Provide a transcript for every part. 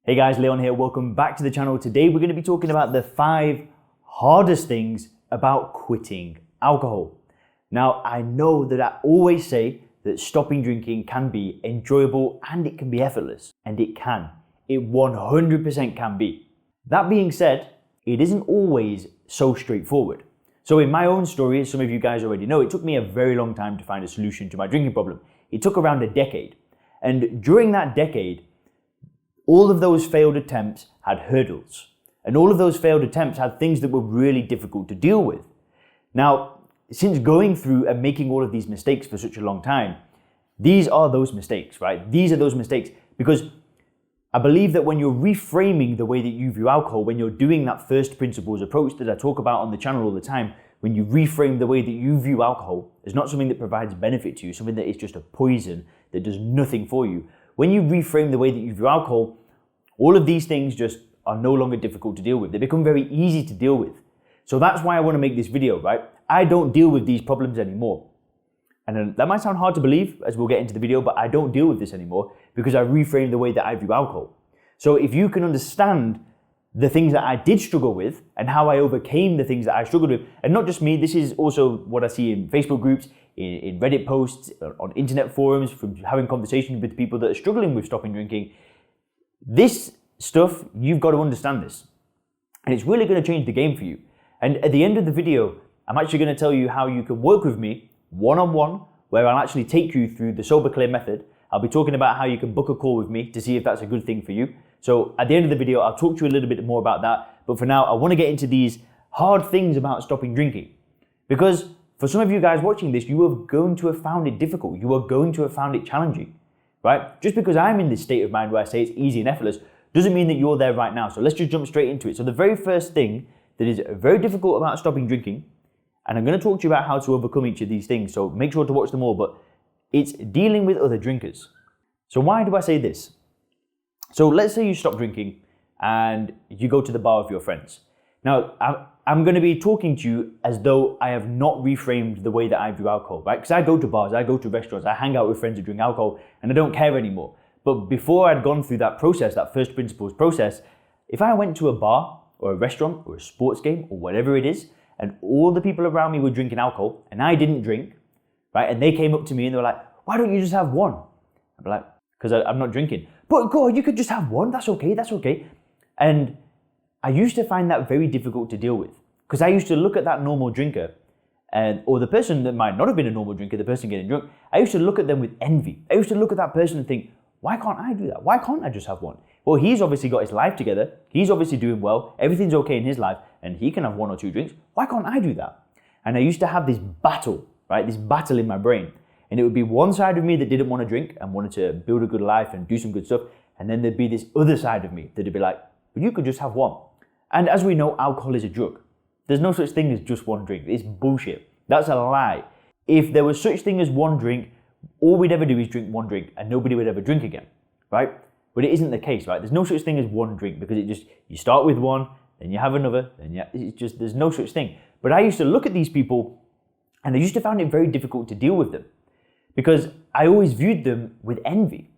Hey guys, Leon here. Welcome back to the channel. Today we're going to be talking about the 5 hardest things about quitting alcohol. Now, I know that I always say that stopping drinking can be enjoyable and it can be effortless. And it can. It 100% can be. That being said, it isn't always so straightforward. So in my own story, as some of you guys already know, it took me a very long time to find a solution to my drinking problem. It took around a decade. And during that decade, all of those failed attempts had hurdles. And all of those failed attempts had things that were really difficult to deal with. Now, since going through and making all of these mistakes for such a long time, these are those mistakes, right? These are those mistakes because I believe that when you're reframing the way that you view alcohol, when you're doing that first principles approach that I talk about on the channel all the time, when you reframe the way that you view alcohol as not something that provides benefit to you, something that is just a poison that does nothing for you. When you reframe the way that you view alcohol, all of these things just are no longer difficult to deal with. They become very easy to deal with. So that's why I want to make this video, right? I don't deal with these problems anymore. And that might sound hard to believe as we'll get into the video, but I don't deal with this anymore because I reframed the way that I view alcohol. So if you can understand the things that I did struggle with and how I overcame the things that I struggled with, and not just me, this is also what I see in Facebook groups, in Reddit posts, on internet forums, from having conversations with people that are struggling with stopping drinking. This stuff, you've got to understand this. And it's really going to change the game for you. And at the end of the video, I'm actually going to tell you how you can work with me one-on-one, where I'll actually take you through the Sober Clear method. I'll be talking about how you can book a call with me to see if that's a good thing for you. So at the end of the video, I'll talk to you a little bit more about that. But for now, I want to get into these hard things about stopping drinking. Because for some of you guys watching this, you are going to have found it difficult. You are going to have found it challenging. Right? Just because I'm in this state of mind where I say it's easy and effortless doesn't mean that you're there right now. So let's just jump straight into it. So the very first thing that is very difficult about stopping drinking, and I'm going to talk to you about how to overcome each of these things, so make sure to watch them all, but it's dealing with other drinkers. So why do I say this? So let's say you stop drinking and you go to the bar with your friends. Now, I'm going to be talking to you as though I have not reframed the way that I view alcohol, right? Because I go to bars, I go to restaurants, I hang out with friends who drink alcohol, and I don't care anymore. But before I'd gone through that process, that first principles process, if I went to a bar or a restaurant or a sports game or whatever it is, and all the people around me were drinking alcohol and I didn't drink, right? And they came up to me and they were like, why don't you just have one? I'd be like, because I'm not drinking. But God, you could just have one, that's okay, that's okay. And I used to find that very difficult to deal with because I used to look at that normal drinker or the person that might not have been a normal drinker, the person getting drunk, I used to look at them with envy. I used to look at that person and think, why can't I do that? Why can't I just have one? Well, he's obviously got his life together. He's obviously doing well. Everything's okay in his life and he can have 1 or 2 drinks. Why can't I do that? And I used to have this battle, right? This battle in my brain. And it would be one side of me that didn't want to drink and wanted to build a good life and do some good stuff. And then there'd be this other side of me that'd be like, but you could just have one. And as we know, alcohol is a drug. There's no such thing as just one drink. It's bullshit. That's a lie. If there was such thing as one drink, all we'd ever do is drink one drink and nobody would ever drink again, right? But it isn't the case, right? There's no such thing as one drink because you start with one, then you have another, there's no such thing. But I used to look at these people and I used to find it very difficult to deal with them because I always viewed them with envy.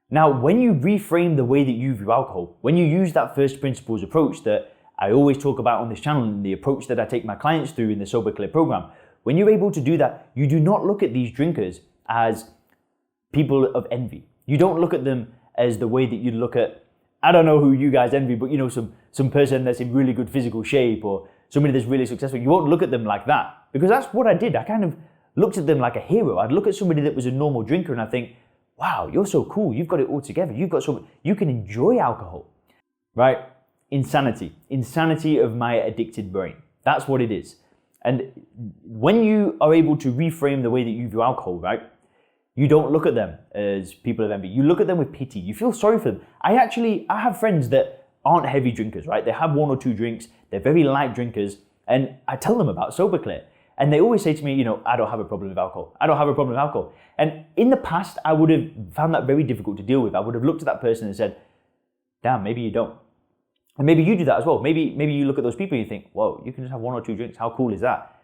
Now, when you reframe the way that you view alcohol, when you use that first principles approach that I always talk about on this channel and the approach that I take my clients through in the Sober Clear program, when you're able to do that, you do not look at these drinkers as people of envy. You don't look at them as the way that you look at, I don't know who you guys envy, but you know, some person that's in really good physical shape or somebody that's really successful. You won't look at them like that because that's what I did. I kind of looked at them like a hero. I'd look at somebody that was a normal drinker and I think, wow, you're so cool. You've got it all together. You can enjoy alcohol, right? Insanity of my addicted brain. That's what it is. And when you are able to reframe the way that you view alcohol, right? You don't look at them as people of envy. You look at them with pity. You feel sorry for them. I have friends that aren't heavy drinkers, right? They have 1 or 2 drinks. They're very light drinkers. And I tell them about Sober Clear. And they always say to me, you know, I don't have a problem with alcohol. I don't have a problem with alcohol. And in the past, I would have found that very difficult to deal with. I would have looked at that person and said, damn, maybe you don't. And maybe you do that as well. Maybe you look at those people and you think, whoa, you can just have 1 or 2 drinks. How cool is that?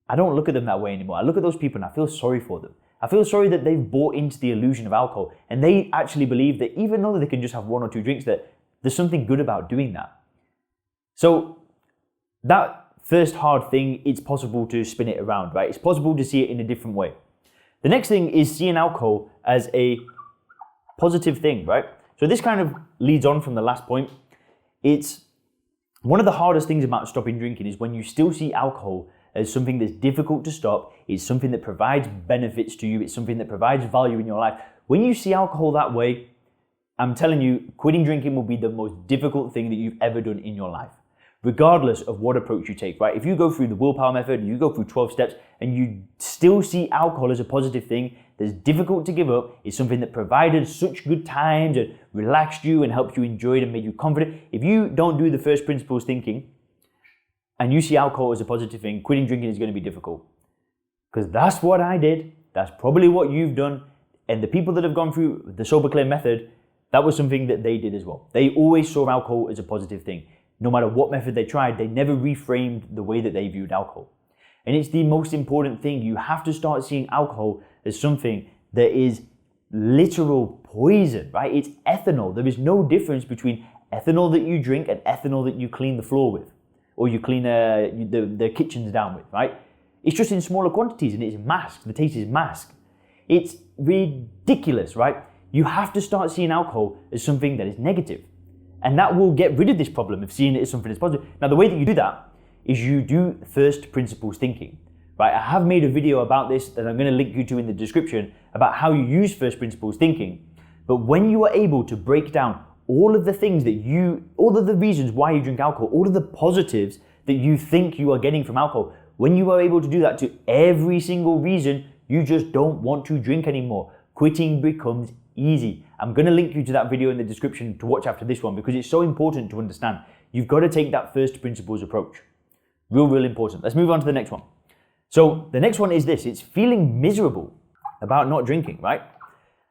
I don't look at them that way anymore. I look at those people and I feel sorry for them. I feel sorry that they've bought into the illusion of alcohol and they actually believe that even though they can just have 1 or 2 drinks, that there's something good about doing that. So that first hard thing, it's possible to spin it around, right? It's possible to see it in a different way. The next thing is seeing alcohol as a positive thing, right? So this kind of leads on from the last point. It's one of the hardest things about stopping drinking is when you still see alcohol as something that's difficult to stop. It's something that provides benefits to you. It's something that provides value in your life. When you see alcohol that way, I'm telling you, quitting drinking will be the most difficult thing that you've ever done in your life, regardless of what approach you take, right? If you go through the willpower method, you go through 12 steps, and you still see alcohol as a positive thing that's difficult to give up, it's something that provided such good times and relaxed you and helped you enjoy it and made you confident. If you don't do the first principles thinking and you see alcohol as a positive thing, quitting drinking is going to be difficult. Because that's what I did. That's probably what you've done. And the people that have gone through the Sober Clear method, that was something that they did as well. They always saw alcohol as a positive thing. No matter what method they tried, they never reframed the way that they viewed alcohol. And it's the most important thing. You have to start seeing alcohol as something that is literal poison, right? It's ethanol. There is no difference between ethanol that you drink and ethanol that you clean the floor with, or you clean the kitchens down with, right? It's just in smaller quantities and it's masked. The taste is masked. It's ridiculous, right? You have to start seeing alcohol as something that is negative. And that will get rid of this problem of seeing it as something that's positive. Now, the way that you do that is you do first principles thinking, right? I have made a video about this that I'm going to link you to in the description about how you use first principles thinking. But when you are able to break down all of the things all of the reasons why you drink alcohol, all of the positives that you think you are getting from alcohol, when you are able to do that to every single reason you just don't want to drink anymore, quitting becomes easy. I'm going to link you to that video in the description to watch after this one because it's so important to understand. You've got to take that first principles approach. Real important. Let's move on to the next one. So the next one is this. It's feeling miserable about not drinking, right?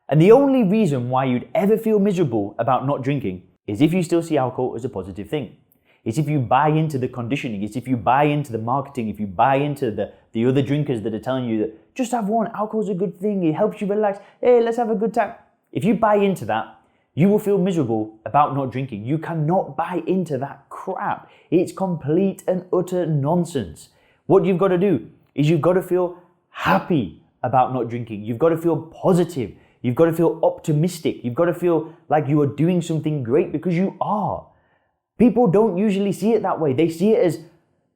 And the only reason why you'd ever feel miserable about not drinking is if you still see alcohol as a positive thing. It's if you buy into the conditioning. It's if you buy into the marketing. If you buy into the other drinkers that are telling you that just have one, alcohol's a good thing. It helps you relax. Hey, let's have a good time. If you buy into that, you will feel miserable about not drinking. You cannot buy into that crap. It's complete and utter nonsense. What you've got to do is you've got to feel happy about not drinking. You've got to feel positive. You've got to feel optimistic. You've got to feel like you are doing something great because you are. People don't usually see it that way. They see it as,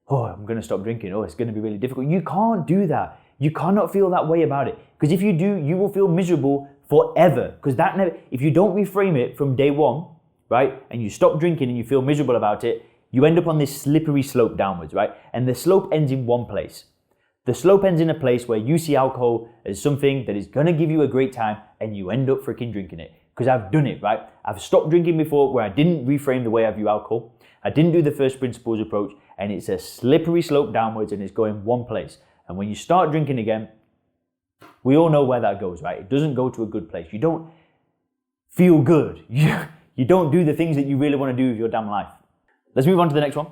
oh, I'm going to stop drinking. Oh, it's going to be really difficult. You can't do that. You cannot feel that way about it. Because if you do, you will feel miserable forever. Because if you don't reframe it from day one, right, and you stop drinking and you feel miserable about it, you end up on this slippery slope downwards, right? And the slope ends in one place. The slope ends in a place where you see alcohol as something that is going to give you a great time and you end up freaking drinking it. Because I've done it, right? I've stopped drinking before where I didn't reframe the way I view alcohol. I didn't do the first principles approach and it's a slippery slope downwards and it's going one place. And when you start drinking again, we all know where that goes, right? It doesn't go to a good place. You don't feel good. You don't do the things that you really want to do with your damn life. Let's move on to the next one.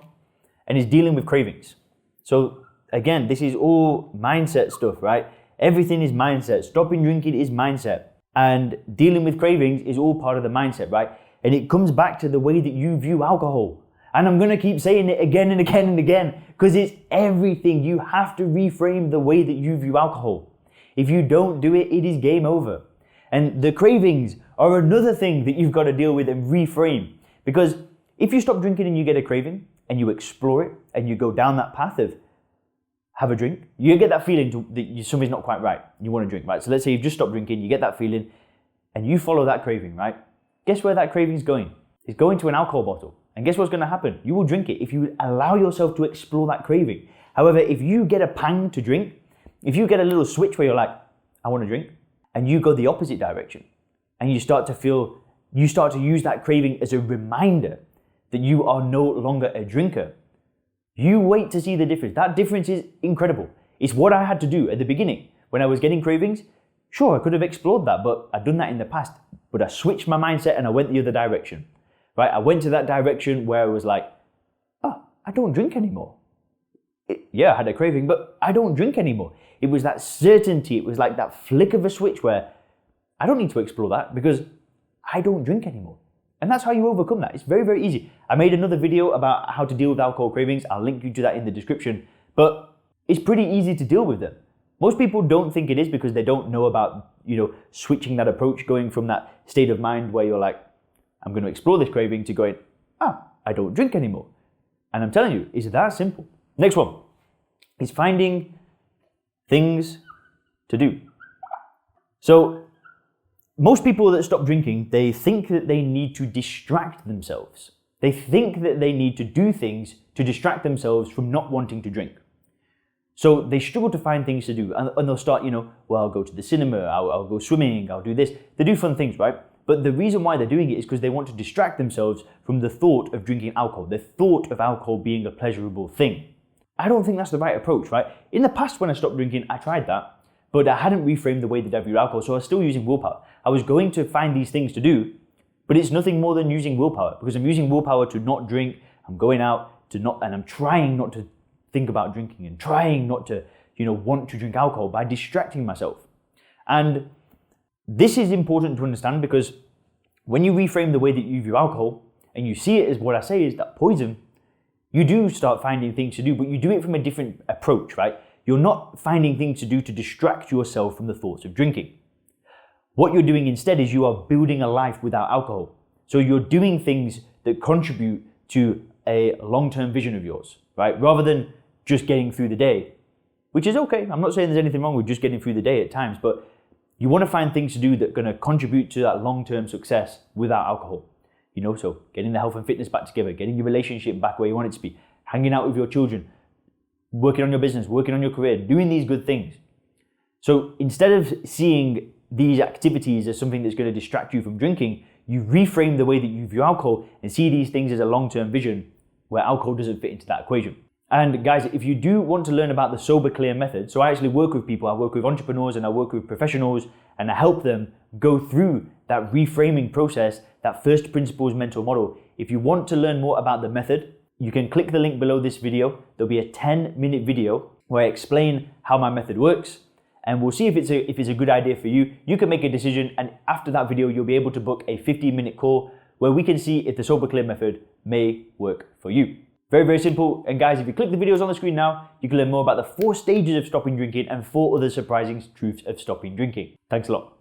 And it's dealing with cravings. So again, this is all mindset stuff, right? Everything is mindset. Stopping drinking is mindset. And dealing with cravings is all part of the mindset, right? And it comes back to the way that you view alcohol. And I'm going to keep saying it again and again and again because it's everything. You have to reframe the way that you view alcohol. If you don't do it, it is game over. And the cravings are another thing that you've got to deal with and reframe. Because if you stop drinking and you get a craving and you explore it and you go down that path of have a drink, you get that feeling that something's not quite right. You want to drink, right? So let's say you've just stopped drinking, you get that feeling and you follow that craving, right? Guess where that craving's going? It's going to an alcohol bottle. And guess what's going to happen? You will drink it if you allow yourself to explore that craving. However, if you get a pang to drink, if you get a little switch where you're like, I want to drink, and you go the opposite direction, and you start to use that craving as a reminder that you are no longer a drinker, you wait to see the difference. That difference is incredible. It's what I had to do at the beginning. When I was getting cravings, sure, I could have explored that, but I'd done that in the past. But I switched my mindset and I went the other direction, right? I went to that direction where I was like, oh, I don't drink anymore. Yeah, I had a craving, but I don't drink anymore. It was that certainty. It was like that flick of a switch where I don't need to explore that because I don't drink anymore. And that's how you overcome that. It's very, very easy. I made another video about how to deal with alcohol cravings. I'll link you to that in the description. But it's pretty easy to deal with them. Most people don't think it is because they don't know about, switching that approach, going from that state of mind where you're like, I'm going to explore this craving to going, I don't drink anymore. And I'm telling you, it's that simple. Next one is finding things to do. So most people that stop drinking, they think that they need to distract themselves. They think that they need to do things to distract themselves from not wanting to drink. So they struggle to find things to do, and they'll start, I'll go to the cinema, I'll go swimming, I'll do this. They do fun things, right? But the reason why they're doing it is because they want to distract themselves from the thought of drinking alcohol, the thought of alcohol being a pleasurable thing. I don't think that's the right approach, right? In the past, when I stopped drinking, I tried that, but I hadn't reframed the way that I view alcohol, so I was still using willpower. I was going to find these things to do, but it's nothing more than using willpower, because I'm using willpower to not drink, I'm going out to not, and I'm trying not to think about drinking and trying not to, want to drink alcohol by distracting myself. And this is important to understand because when you reframe the way that you view alcohol and you see it as what I say is that poison, you do start finding things to do, but you do it from a different approach, right? You're not finding things to do to distract yourself from the thoughts of drinking. What you're doing instead is you are building a life without alcohol. So you're doing things that contribute to a long-term vision of yours, right? Rather than just getting through the day, which is okay. I'm not saying there's anything wrong with just getting through the day at times, but you want to find things to do that are going to contribute to that long-term success without alcohol. So getting the health and fitness back together, getting your relationship back where you want it to be, hanging out with your children, working on your business, working on your career, doing these good things. So instead of seeing these activities as something that's going to distract you from drinking, you reframe the way that you view alcohol and see these things as a long-term vision where alcohol doesn't fit into that equation. And guys, if you do want to learn about the Sober Clear method, so I actually work with people, I work with entrepreneurs and I work with professionals and I help them go through that reframing process, that first principles mental model. If you want to learn more about the method, you can click the link below this video. There'll be a 10-minute video where I explain how my method works and we'll see if it's a good idea for you. You can make a decision and after that video, you'll be able to book a 15-minute call where we can see if the Sober Clear method may work for you. Very, very simple. And guys, if you click the videos on the screen now, you can learn more about the 4 stages of stopping drinking and 4 other surprising truths of stopping drinking. Thanks a lot.